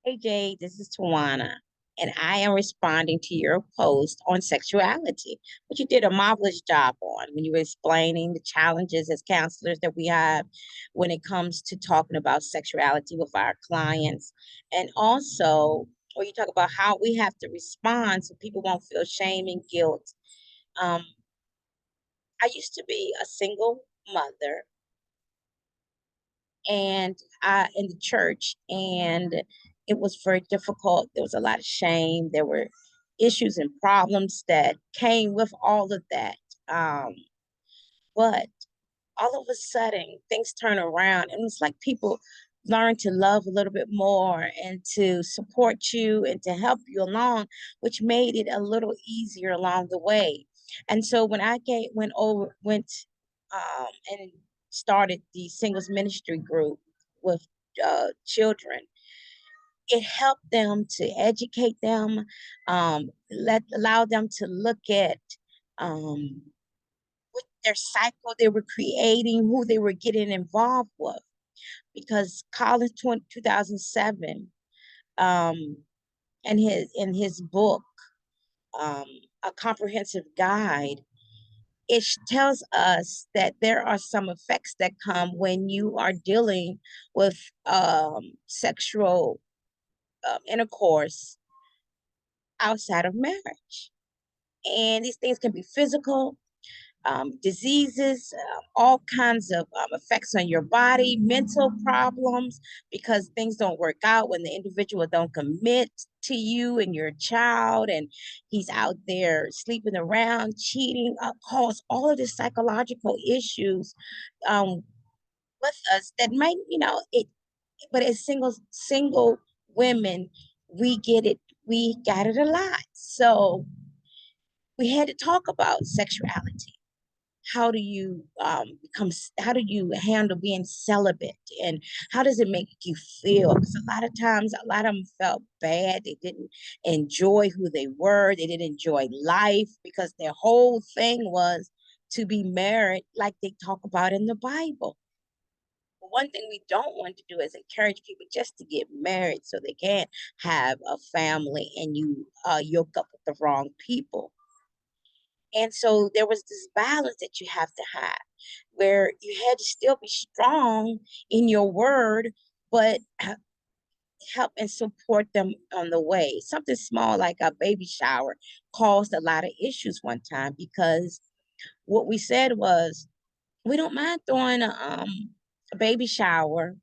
Hey Jay, this is Tawana, and I am responding to your post on sexuality, which you did a marvelous job on when you were explaining the challenges as counselors that we have when it comes to talking about sexuality with our clients. And also, when you talk about how we have to respond so people won't feel shame and guilt. Um, I used to be a single mother and in the church, and it was very difficult. There was a lot of shame. There were issues and problems that came with all of that. Um, but all of a sudden, things turn around, and it's like people learn to love a little bit more and to support you and to help you along, which made it a little easier along the way. And so when went and started the singles ministry group with children, it helped them to educate them, allow them to look at um, what their cycle they were creating, who they were getting involved with. Because Collins 2007, um, in his book, um, A Comprehensive Guide, it tells us that there are some effects that come when you are dealing with sexual intercourse outside of marriage. And these things can be physical, diseases, all kinds of effects on your body, mental problems, because things don't work out when the individual don't commit to you and your child, and he's out there sleeping around, cheating, cause all of the psychological issues um, with us that might, it. But as single women, we get it. We got it a lot. So we had to talk about sexuality. How do you how do you handle being celibate, and how does it make you feel? Because a lot of times a lot of them felt bad. They didn't enjoy who they were. They didn't enjoy life because their whole thing was to be married like they talk about in the Bible. But one thing we don't want to do is encourage people just to get married so they can have a family, and you yoke up with the wrong people. And so there was this balance that you have to have where you had to still be strong in your word, but help and support them on the way. Something small like a baby shower caused a lot of issues one time, because what we said was, we don't mind throwing a baby shower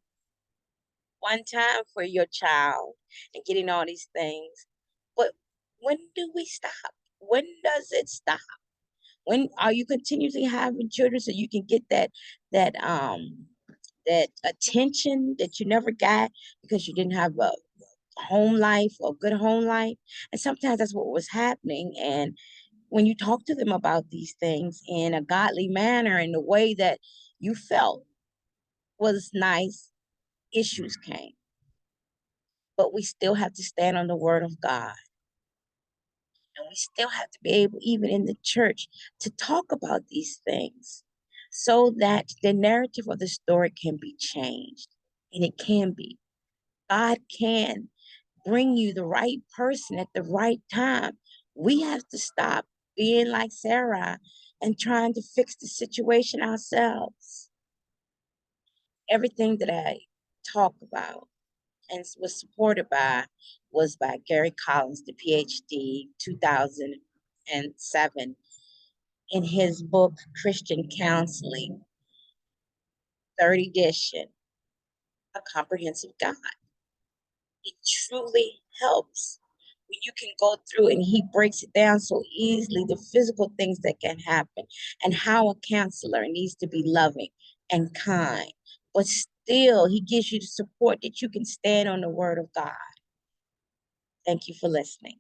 one time for your child and getting all these things. But when do we stop? When does it stop? When are you continuously having children so you can get that that attention that you never got because you didn't have a home life or good home life? And sometimes that's what was happening. And when you talk to them about these things in a godly manner, in the way that you felt was nice, issues came. But we still have to stand on the word of God. And we still have to be able, even in the church, to talk about these things so that the narrative of the story can be changed. And it can be. God can bring you the right person at the right time. We have to stop being like Sarah and trying to fix the situation ourselves. Everything that I talk about and was supported by was by Gary Collins, the PhD, 2007, in his book, Christian Counseling, third edition, A Comprehensive Guide. It truly helps when you can go through and he breaks it down so easily, the physical things that can happen, and how a counselor needs to be loving and kind, but still he gives you the support that you can stand on the word of God. Thank you for listening.